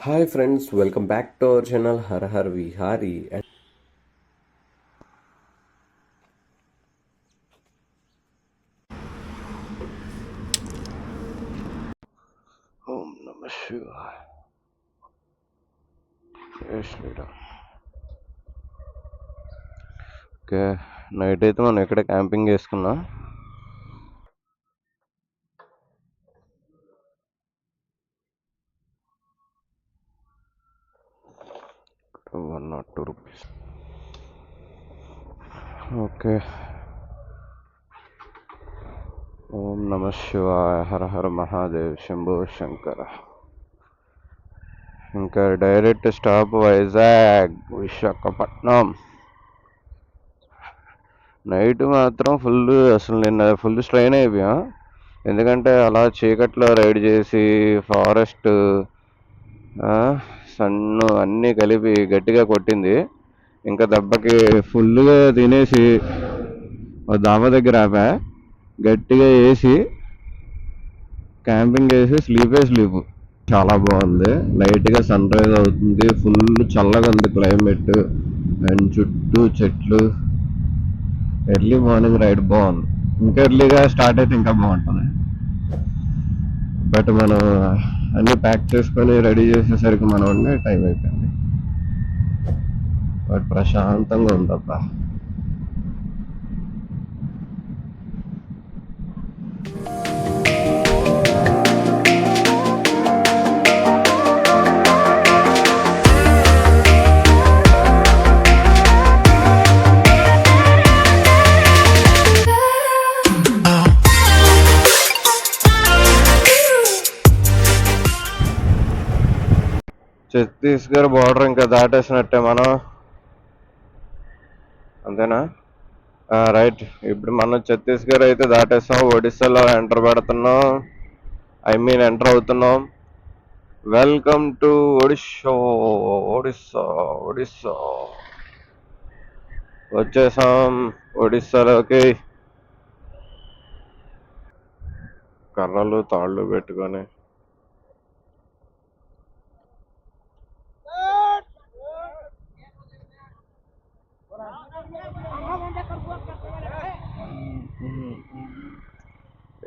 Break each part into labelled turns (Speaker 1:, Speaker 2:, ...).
Speaker 1: Hi friends, welcome back to our channel Har Har Vihari. And Om Namah Shivaya. Jai Shri Ram. Okay, night అయితే మనం ఇక్కడ camping చేసుకున్నాం. ₹102. Okay. ఓం నమ శివాయ, హర హర మహాదేవ్, శంభో శంకర. ఇంకా direct stop Vizag, Visakhapatnam. Night మాత్రం అసలు నిన్న ఫుల్ స్ట్రెయిన్ అయిపోయాం. ఎందుకంటే అలా చీకట్లో రైడ్ చేసి ఫారెస్ట్ సన్ను అన్నీ కలిపి గట్టిగా కొట్టింది. ఇంకా దెబ్బకి ఫుల్గా తినేసి డాబా దగ్గర ఆపా, గట్టిగా వేసి క్యాంపింగ్ వేసి స్లీప్ చాలా బాగుంది. లైట్గా సన్ రైజ్ అవుతుంది, ఫుల్ చల్లగా ఉంది క్లైమేట్ అండ్ చుట్టూ చెట్లు. ఎర్లీ మార్నింగ్ రైడ్ బాగుంది. ఇంకా ఎర్లీగా స్టార్ట్ అయితే ఇంకా బాగుంటుంది. బట్ మనం అన్నీ ప్యాక్ చేసుకొని రెడీ చేసేసరికి మనం ఉండే టైం అయిపోయింది. బట్ ప్రశాంతంగా ఉందబ్బా. ఛత్తీస్గఢ్ బార్డర్ ఇంకా దాటేసినట్టే మనం, అంతేనా? రైట్. ఇప్పుడు మనం ఛత్తీస్గఢ్ అయితే దాటేస్తాం. ఒడిస్సాలో ఎంటర్ పెడుతున్నాం, ఎంటర్ అవుతున్నాం. Welcome to Odisha. ఒడిస్సా ఒడిస్సా వచ్చేసాం ఒడిస్సాలోకి. కర్రలు తాళ్ళు పెట్టుకొని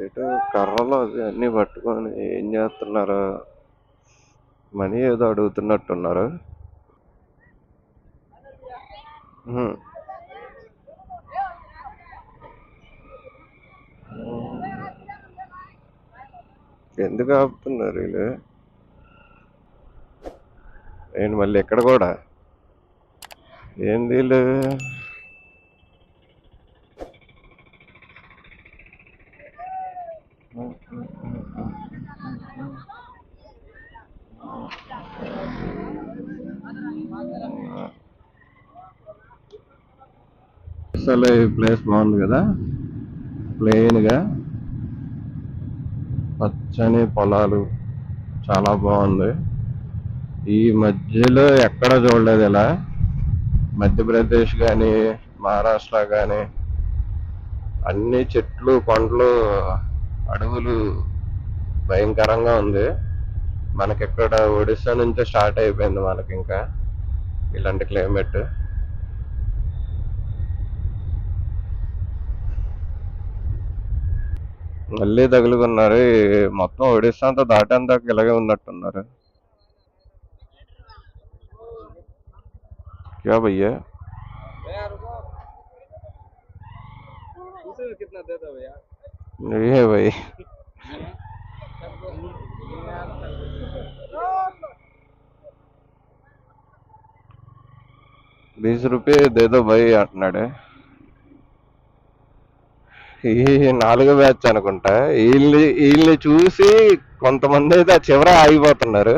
Speaker 1: ఎటు కర్రలు అవి అన్నీ పట్టుకొని ఏం చేస్తున్నారు? మనీ ఏదో అడుగుతున్నట్టున్నారు. ఎందుకు ఆపుతున్నారు వీళ్ళు? ఏంటి మళ్ళీ ఎక్కడ కూడా ఏంది వీళ్ళు? అసలు ఈ ప్లేస్ బాగుంది కదా, ప్లెయిన్గా పచ్చని పొలాలు, చాలా బాగుంది. ఈ మధ్యలో ఎక్కడ చూడలేదు ఇలా. మధ్యప్రదేశ్ కానీ మహారాష్ట్ర కానీ అన్ని చెట్లు కొండలు అడవులు భయంకరంగా ఉంది. మనకి ఇక్కడ ఒడిస్సా నుంచే స్టార్ట్ అయిపోయింది మనకి ఇంకా ఇలాంటి క్లైమేట్. మళ్ళీ తగులుకున్నారు. మొత్తం ఒడిస్సా అంతా దాటేందాక ఇలాగే ఉన్నట్టున్నారు. క్యా భయ్యా? ఏ భయ్, ₹20 దేదో భయ్ అంటున్నాడు. ఈ 4వ బ్యాచ్ అనుకుంటా. వీళ్ళని చూసి కొంతమంది అయితే ఆ చివర ఆగిపోతున్నారు.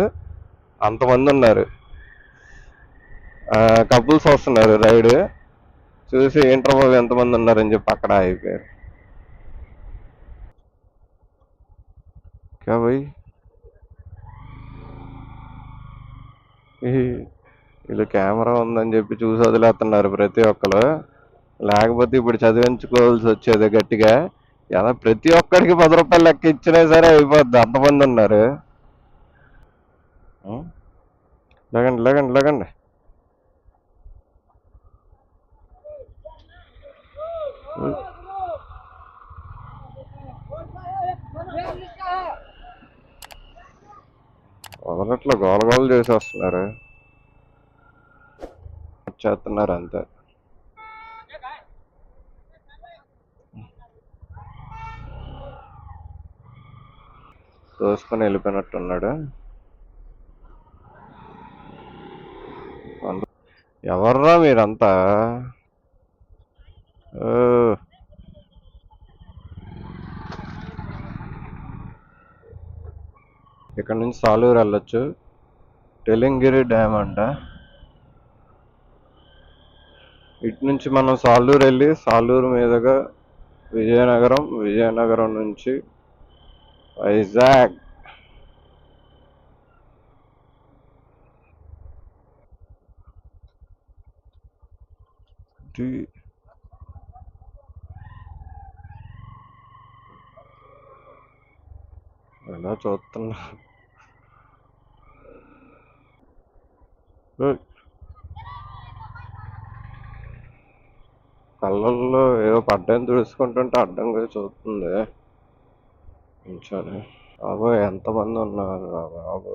Speaker 1: అంతమంది ఉన్నారు. కపుల్స్ వస్తున్నారు రైడ్ చూసి, ఇంటర్వ్యూ ఎంతమంది ఉన్నారని చెప్పి అక్కడ ఆగిపోయారు. క్యా భయ్, వీళ్ళు కెమెరా ఉందని చెప్పి చూసి వదిలేస్తున్నారు ప్రతి ఒక్కరు. లేకపోతే ఇప్పుడు చదివించుకోవాల్సి వచ్చేది గట్టిగా. ఎలా ప్రతి ఒక్కడికి ₹10 లెక్క ఇచ్చినా సరే అయిపోద్ది, అంతమంది ఉన్నారు. లేకండి లేకండి లేకండి. వదలట్లో గోల గోల చేసి వస్తున్నారు, చేస్తున్నారు అంతే. తోసుకొని వెళ్ళిపోయినట్టున్నాడు. ఎవర్రా మీరంతా? ఇక్కడ నుంచి సాలూరు వెళ్ళొచ్చు. టెలింగిరి డ్యామ్ అంట. ఇటు నుంచి మనం సాలూరు వెళ్ళి సాలూరు మీదుగా విజయనగరం, విజయనగరం నుంచి వైజాగ్. ఎలా చూస్తున్నా, కళ్ళల్లో ఏదో పడ్డాన్ని తుడుచుకుంటుంటే అడ్డంగా చూస్తుంది కొంచెం. బాబు ఎంతమంది ఉన్నారు బాబు.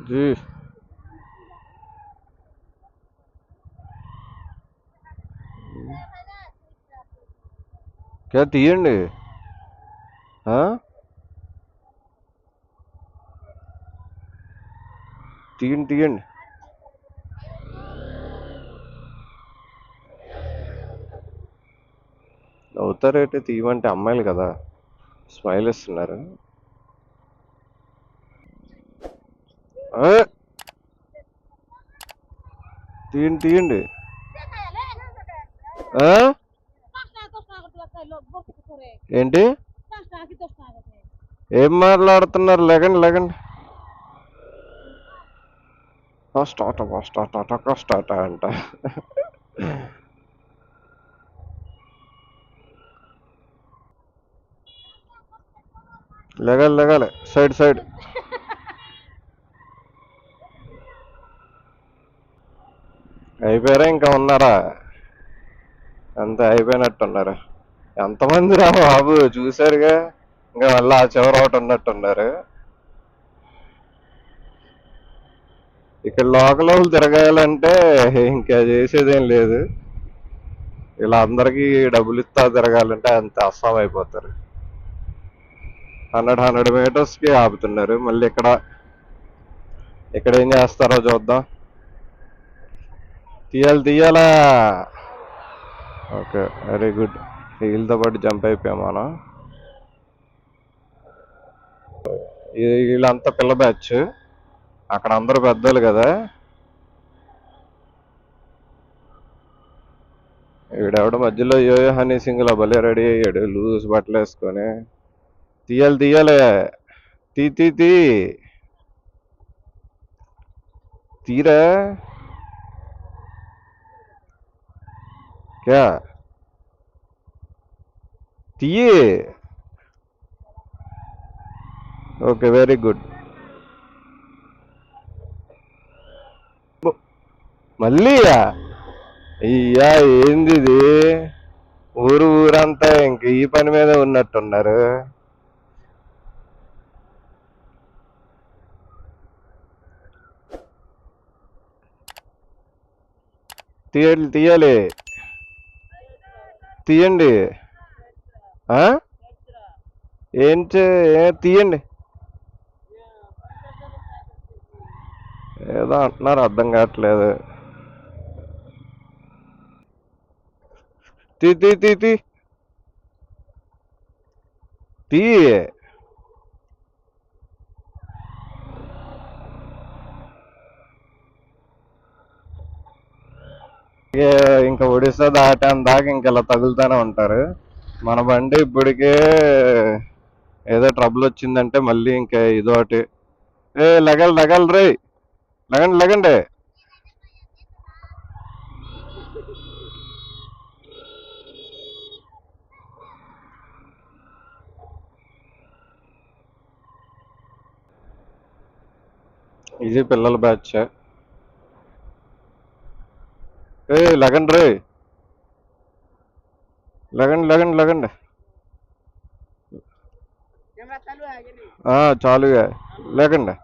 Speaker 1: జీ తీయండి. తీయండి తీయండి. అవుతారేంటి తీయమంటే? అమ్మాయిలు కదా, స్మైల్ ఇస్తున్నారు. తీయండి తీయండి. ఏంటి ఏం మాట్లాడుతున్నారు? లేకండి లేకండి. స్టార్ట్ అంట. లెగాలి లెగాలి. Side side. అయిపోయారా ఇంకా ఉన్నారా? అంతే అయిపోయినట్టున్నారు. ఎంతమంది రా బాబు, చూసారుగా. ఇంకా మళ్ళీ ఆ చివర ఒకటి ఉన్నట్టున్నారు. ఇక్కడ లోకల్ వాళ్ళు తిరగాలంటే ఇంకా చేసేదేం లేదు. ఇలా అందరికీ డబ్బులు ఇస్తా తిరగాలంటే అంత అస్సాం అయిపోతారు. 100 మీటర్స్కి ఆపుతున్నారు. మళ్ళీ ఇక్కడ ఏం చేస్తారో చూద్దాం. తీయాలా? Okay, very good. వీళ్ళతో పాటు జంప్ అయిపోయాం మనం. వీళ్ళంతా పిల్ల బ్యాచ్, అక్కడ అందరూ పెద్దోళ్ళు కదా. వీడెవడ మధ్యలో యోయో హనీ సింగ్ లో భలే రెడీ అయ్యాడు, లూజ్ బట్టలు వేసుకొని. తీయాలి. తీరా క్యా తీయి. Okay, very good. మళ్ళీ అయ్యా ఏంది ఇది? ఊరంతా ఇంక ఈ పని మీద ఉన్నట్టున్నారు. తీయాలి. తీయండి. తీయండి. ఏదో అంటున్నారు, అర్థం కావట్లేదు. తీ ఇంకా ఒడిస్సా దాటాను దాకా ఇంక ఇలా తగులుతూనే ఉంటారు. మన బండి ఇప్పటికే ఏదో ట్రబుల్ వచ్చిందంటే మళ్ళీ ఇంకా ఇదోటి. లగలు రే, లగండి. ఇది పిల్లల బ్యాచ్. లగండి రే, లగండి లగండి లగండి. చాలుగా లేకండి.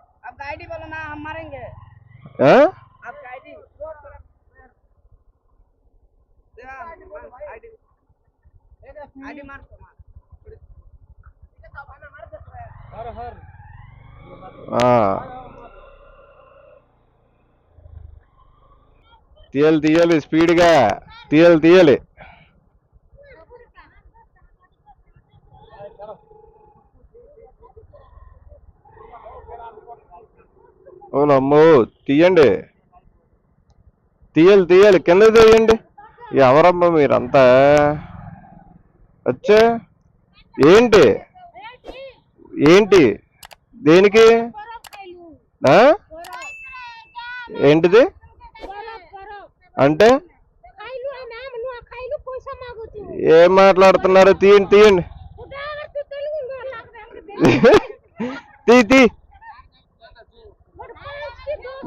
Speaker 1: తీయాలి తీయాలి స్పీడ్గా, తీయాలి తీయాలి. ఓలమ్మో, తీయండి తీయాలి తీయాలి, కింద తీయండి. ఎవరమ్మా మీరంతా? వచ్చే ఏంటి ఏంటి దేనికి? ఏంటిది అంటే? ఏం మాట్లాడుతున్నారు? తీయండి తీయండి. తీ తీ,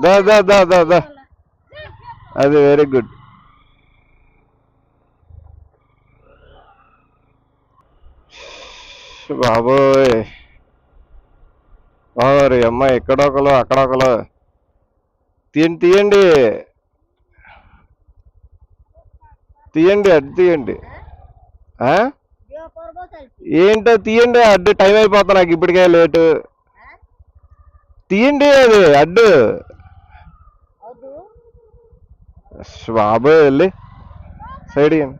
Speaker 1: దా దా దా దా దా. అది వెరీ గుడ్. బాబోయ్, బాబోరి అమ్మ, ఎక్కడొకరు అక్కడొకరు. తీయండి తీయండి తీయండి, అడ్డు తీయండి. ఏంటో తీయండి, అడ్డు. టైం అయిపోతా నాకు ఇప్పటికే, లేటు. తీయండి అది అడ్డు. బాబోయ్, వెళ్ళి సైడ్ ఇయ్యండి.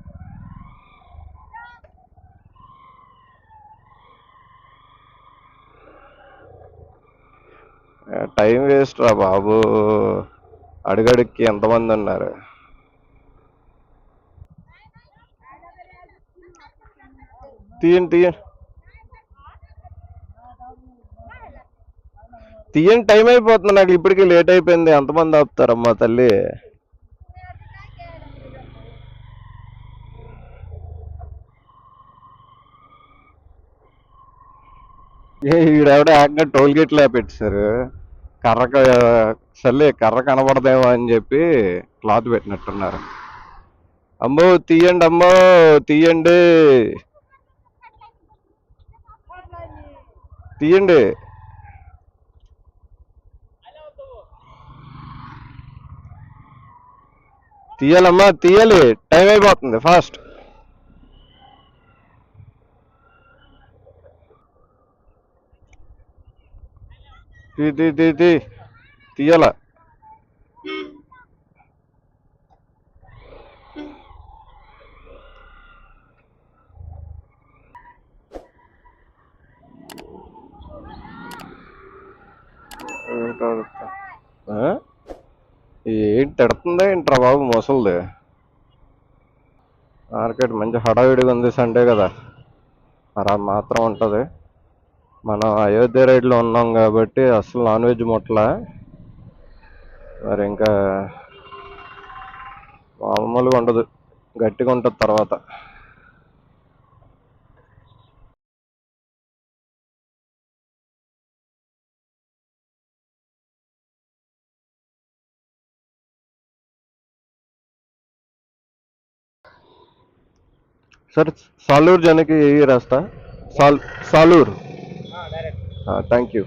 Speaker 1: టైం వేస్ట్ రా బాబు, అడుగడుక్కి ఎంతమంది ఉన్నారు. తీయండి తీయండి తీయండి, టైం అయిపోతుంది నాకు ఇప్పటికీ, లేట్ అయిపోయింది. ఎంతమంది ఆపుతారమ్మా తల్లి? ఈడెవడ ఏకంగా టోల్ గేట్ పెట్టేశారు. కర్ర, సర్లే కర్ర కనబడదేమో అని చెప్పి క్లాత్ పెట్టినట్టున్నారు. అమ్మో తీయండి, అమ్మో తీయండి తీయండి. తీయాలమ్మా తీయాలి, టైం అయిపోతుంది ఫాస్ట్. తీ తీ తీ తీ తీయాల. ఏంటి తిడుతుందా ఏంట్రా బాబు ముసలిది? మార్కెట్ మంచి హడావిడిగా ఉంది, సండే కదా, అలా మాత్రం ఉంటుంది. మనం అయోధ్య రైడ్లో ఉన్నాం కాబట్టి అసలు నాన్ వెజ్ ముట్టలా. మరి ఇంకా మామూలుగా ఉండదు, గట్టిగా ఉంటుంది తర్వాత. सर सालूर जाने की यही रास्ता? सालूर। हाँ, थैंक यू।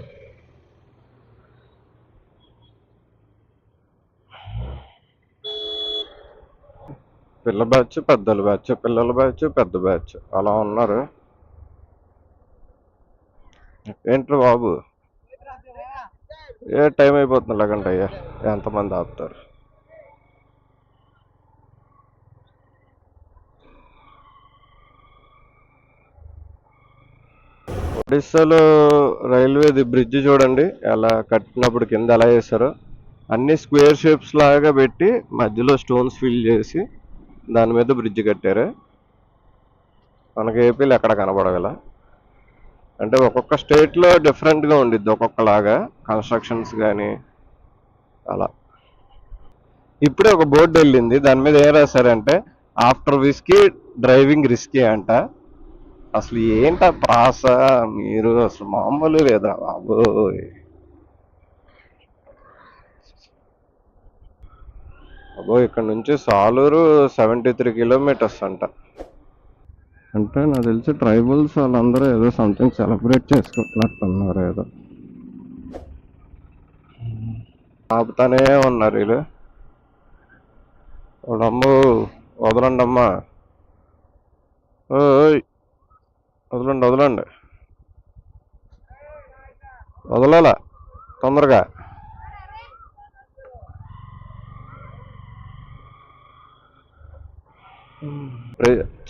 Speaker 1: పిల్ల బ్యాచ్, పెద్దల బ్యాచ్, పిల్లల బ్యాచ్, పెద్ద బ్యాచ్ అలా ఉన్నారు. ఏంట్రా బాబు, ఏ టైం అయిపోతుంది లేకండి అయ్యా, ఎంతమంది ఆపుతారు? ఒడిస్సాలో రైల్వేది బ్రిడ్జ్ చూడండి, ఎలా కట్టినప్పుడు కింద ఎలా చేశారో. అన్ని స్క్వేర్ షేప్స్ లాగా పెట్టి మధ్యలో స్టోన్స్ ఫిల్ చేసి దాని మీద బ్రిడ్జ్ కట్టారు. మనకి ఏపీలో ఎక్కడ కనపడగల. అంటే ఒక్కొక్క స్టేట్లో డిఫరెంట్గా ఉండిద్ది, ఒక్కొక్కలాగా కన్స్ట్రక్షన్స్ కానీ అలా. ఇప్పుడే ఒక బోర్డు వెళ్ళింది, దాని మీద ఏం రాశారంటే ఆఫ్టర్ విస్కీ డ్రైవింగ్ రిస్కీ అంట. అసలు ఏంట ప్రాస, మీరు అసలు మామూలు లేదా బాబోయ్. అబ్బో ఇక్కడ నుంచి సాలూరు 73 కిలోమీటర్స్ అంట. అంటే నాకు తెలిసి ట్రైబల్స్ వాళ్ళందరూ ఏదో సంథింగ్ సెలబ్రేట్ చేసుకుంటున్నట్టున్నారు ఏదో. ఆపుతానే ఉన్నారు వీళ్ళు. వాళ్ళమ్మ వదలండి అమ్మా, ఓయ్ వదలండి వదలండి, వదలాల తొందరగా.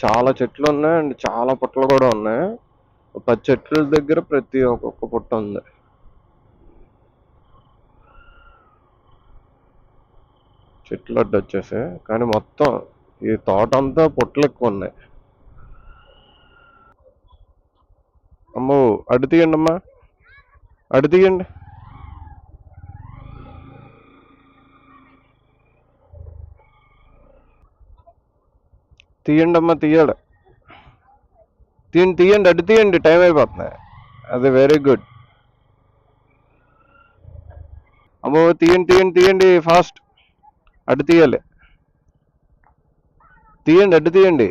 Speaker 1: చాలా చెట్లు ఉన్నాయి అండ్ చాలా పుట్టలు కూడా ఉన్నాయి. 10 చెట్ల దగ్గర ప్రతి ఒక్కొక్క పుట్ట ఉంది. చెట్లు అడ్డు వచ్చేసి, కానీ మొత్తం ఈ తోట అంతా పుట్టలు ఎక్కువ ఉన్నాయి. అమ్మో అడ్డు తీయండి అమ్మా, అడ్డు తీయండి. తీయండి అమ్మా, తీయాలి, తీయండి తీయండి, అడ్డు తీయండి, టైం అయిపోతుంది. అది వెరీ గుడ్. అమ్మో తీయండి తీయండి తీయండి, ఫాస్ట్ అడ్డు తీయాలి, తీయండి అడ్డు తీయండి,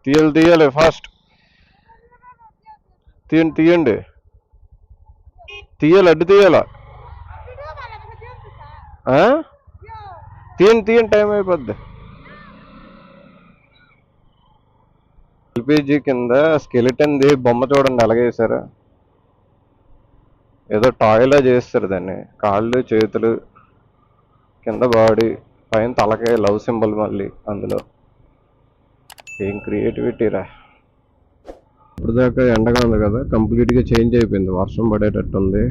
Speaker 1: తీయాలి తీయాలి ఫాస్ట్, తీయండి తీయండి, తీయాలి అడ్డు తీయాల, తీయండి తీయండి, టైం అయిపోద్ది. ఎల్పిజి కింద స్కెలిటన్ ది బొమ్మ చూడండి అలాగే వేసారు. ఏదో టాయ్లా చేస్తారు దాన్ని. కాళ్ళు చేతులు కింద బాడీ పైన తలకాయ లవ్ సింబల్ మళ్ళీ అందులో. ఏం క్రియేటివిటీ రా. ఇప్పుడు దాకా ఎండగా ఉంది కదా, కంప్లీట్గా చేంజ్ అయిపోయింది, వర్షం పడేటట్టు ఉంది.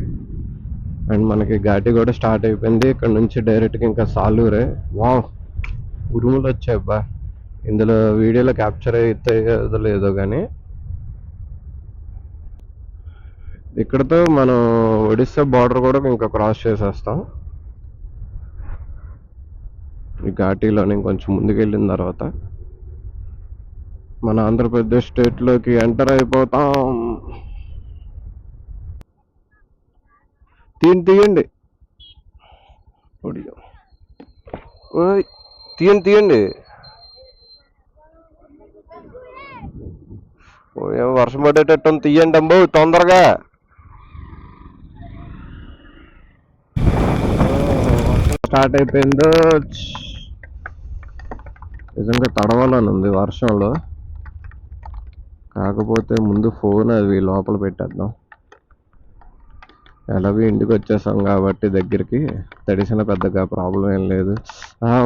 Speaker 1: అండ్ మనకి ఘాటి కూడా స్టార్ట్ అయిపోయింది. ఇక్కడ నుంచి డైరెక్ట్గా ఇంకా సాలూరే. వావ్, ఉరుములు వచ్చాయి అబ్బా. ఇందులో వీడియోలో క్యాప్చర్ అయితే లేదో కానీ ఇక్కడతో మనం ఒడిస్సా బార్డర్ కూడా ఇంకా క్రాస్ చేసేస్తాం. ఈ ఘాటీలోని కొంచెం ముందుకెళ్ళిన తర్వాత మన ఆంధ్రప్రదేశ్ స్టేట్లోకి ఎంటర్ అయిపోతాం. తీయండి తీయండి తీయండి. వర్షం పడేటట్టు తీయండి అంబో తొందరగా. స్టార్ట్ అయిపోయిందో. నిజంగా తడవాలని ఉంది వర్షంలో, కాకపోతే ముందు ఫోన్ అది లోపల పెట్టేద్దాం. ఎలాగో ఇంటికి వచ్చేసాం కాబట్టి దగ్గరికి తడిసిన పెద్దగా ప్రాబ్లం ఏం లేదు.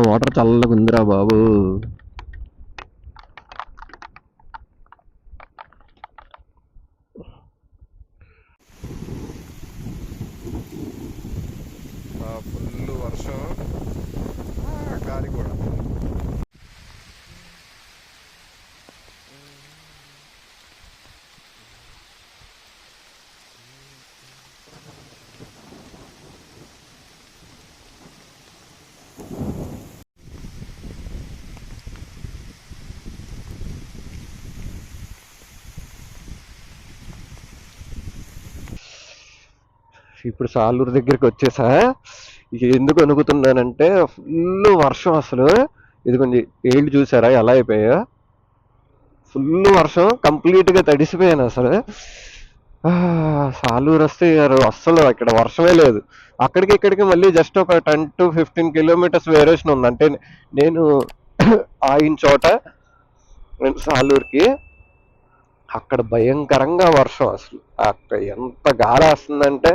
Speaker 1: వాటర్ చల్లగా ఉందిరా బాబు. ఫుల్ వర్షం, గాలి కూడా. ఇప్పుడు సాలూరు దగ్గరికి వచ్చేసా. ఎందుకు అనుకుతున్నానంటే ఫుల్ వర్షం అసలు. ఇది కొంచెం ఏళ్ళు చూసారా ఎలా అయిపోయా. ఫుల్ వర్షం, కంప్లీట్గా తడిసిపోయాను అసలు. సాలూరు వస్తే అస్సలు ఇక్కడ వర్షమే లేదు. అక్కడికి ఇక్కడికి మళ్ళీ జస్ట్ ఒక 10 to 15 కిలోమీటర్స్ వేరియేషన్ ఉంది. అంటే నేను ఆగిన చోట సాలూరుకి అక్కడ భయంకరంగా వర్షం అసలు. అక్కడ ఎంత గాలి వస్తుందంటే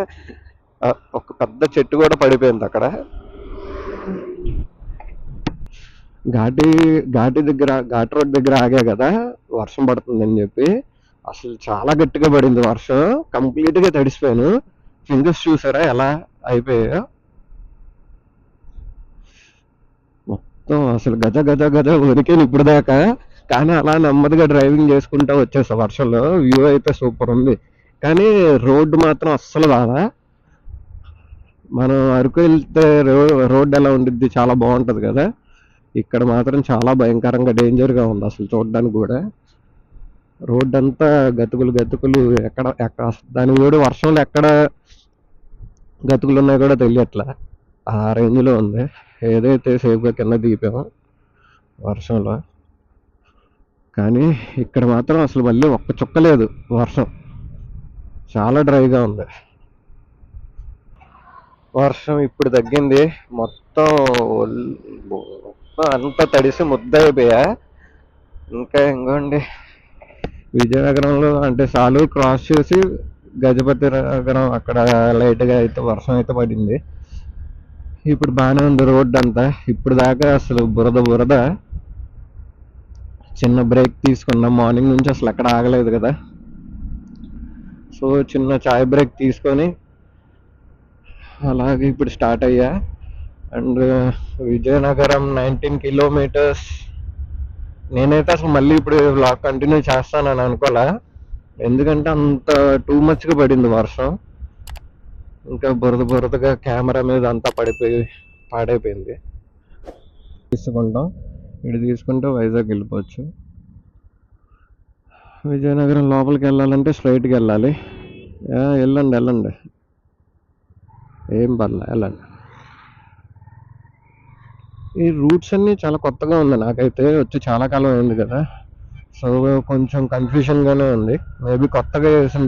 Speaker 1: ఒక పెద్ద చెట్టు కూడా పడిపోయింది అక్కడ. ఘాటి దగ్గర, ఘాట్ రోడ్ దగ్గర ఆగా కదా వర్షం పడుతుందని చెప్పి. అసలు చాలా గట్టిగా పడింది వర్షం, కంప్లీట్ గా తడిసిపోయాను. ఫింగర్స్ చూసారా ఎలా అయిపోయాయో. మొత్తం అసలు గజ గజ గజ వరికాను ఇప్పుడు దాకా. కానీ అలా నెమ్మదిగా డ్రైవింగ్ చేసుకుంటూ వచ్చేసా వర్షంలో. వ్యూ అయితే సూపర్ ఉంది, కానీ రోడ్డు మాత్రం అస్సలు రాదా. మనం అరకు వెళ్తే రోడ్డు ఎలా ఉండిద్ది, చాలా బాగుంటది కదా. ఇక్కడ మాత్రం చాలా భయంకరంగా డేంజర్గా ఉంది అసలు చూడడానికి కూడా. రోడ్డు అంతా గతుకులు గతుకులు, ఎక్కడ దాని కూడా వర్షంలో ఎక్కడ గతుకులు ఉన్నాయి కూడా తెలియట్లా. ఆ రేంజ్లో ఉంది. ఏదైతే సేఫ్గా కింద దిగిపోయామో వర్షంలో, కానీ ఇక్కడ మాత్రం అసలు మళ్ళీ ఒక్క చుక్క లేదు వర్షం. చాలా డ్రైగా ఉంది. వర్షం ఇప్పుడు తగ్గింది. మొత్తం మొత్తం అంతా తడిసి ముద్దయిపోయా. ఇంకా ఇంకోండి విజయనగరంలో అంటే సాలూరు క్రాస్ చేసి గజపతి నగరం అక్కడ లైట్గా అయితే వర్షం అయితే పడింది. ఇప్పుడు బాగానే ఉంది రోడ్డు అంతా. ఇప్పుడు దాకా అసలు బురద బురద. చిన్న బ్రేక్ తీసుకున్నాం, మార్నింగ్ నుంచి అసలు ఎక్కడ ఆగలేదు కదా. సో చిన్న చాయ్ బ్రేక్ తీసుకొని అలాగే ఇప్పుడు స్టార్ట్ అయ్యా. And Vizianagaram 19 kilometres. నేనైతే అసలు మళ్ళీ ఇప్పుడు వ్లాగ్ కంటిన్యూ చేస్తానని అనుకోలే, ఎందుకంటే అంత టూ మచ్గా పడింది వర్షం. ఇంకా బురద బురదగా కెమెరా మీద అంతా పాడైపోయింది. తీసుకుంటాం, ఇటు తీసుకుంటే వైజాగ్ వెళ్ళిపోవచ్చు. విజయనగరం లోపలికి వెళ్ళాలంటే స్ట్రైట్కి వెళ్ళాలి. వెళ్ళండి, ఏం పర్లే, వెళ్ళండి. ఈ రూట్స్ అన్నీ చాలా కొత్తగా ఉంది నాకైతే, వచ్చి చాలా కాలం అయింది కదా. సో కొంచెం కన్ఫ్యూషన్గానే ఉంది. మేబీ కొత్తగా వేసిన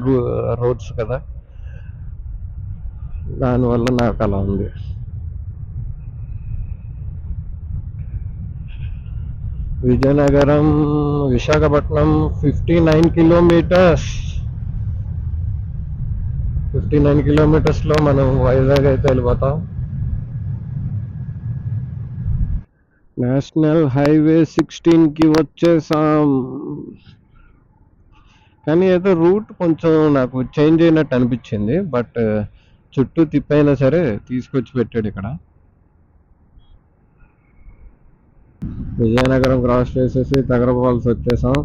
Speaker 1: రోడ్స్ కదా, దానివల్ల నాకు అలా ఉంది. విజయనగరం విశాఖపట్నం 59 కిలోమీటర్స్. 59 కిలోమీటర్స్లో మనం వైజాగ్ అయితే వెళ్ళిపోతాం. నేషనల్ హైవే 16కి వచ్చేసాం. కానీ ఏదో రూట్ కొంచెం నాకు చేంజ్ అయినట్టు అనిపించింది. బట్ చుట్టూ తిప్పైనా సరే తీసుకొచ్చి పెట్టాడు ఇక్కడ. విజయనగరం క్రాస్ చేసేసి తగరపాల్సి వచ్చేసాం.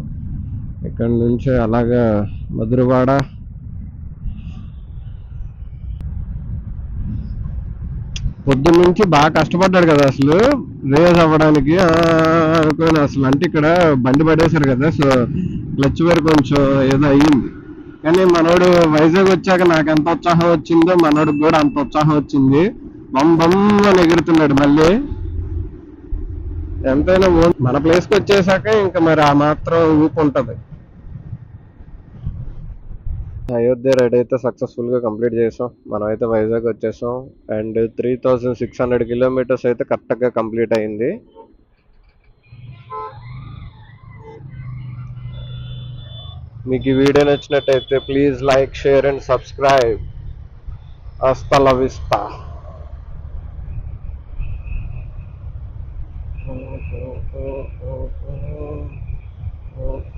Speaker 1: ఇక్కడ నుంచి అలాగా మధురవాడ, పొద్దున్న నుంచి బాగా కష్టపడ్డాడు కదా అసలు రేస్ అవ్వడానికి అనుకోని. అసలు అంటే ఇక్కడ బండి పడేశారు కదా, సో క్లచ్ వేరు కొంచెం ఏదో అయ్యింది. కానీ మనోడు వైజాగ్ వచ్చాక నాకు ఎంత ఉత్సాహం వచ్చిందో మనోడికి కూడా అంత ఉత్సాహం వచ్చింది. బొమ్మ అని ఎగురుతున్నాడు మళ్ళీ. ఎంతైనా మన ప్లేస్కి వచ్చేసాక ఇంకా మరి ఆ మాత్రం ఊపు ఉంటుంది. అయోధ్య రైడ్ అయితే సక్సెస్ఫుల్గా కంప్లీట్ చేసాం. మనం అయితే వైజాగ్ వచ్చేసాం. అండ్ 3600 కిలోమీటర్స్ అయితే కరెక్ట్గా కంప్లీట్ అయింది. మీకు ఈ వీడియో నచ్చినట్టయితే please like, share and subscribe. హస్తా లా విస్తా.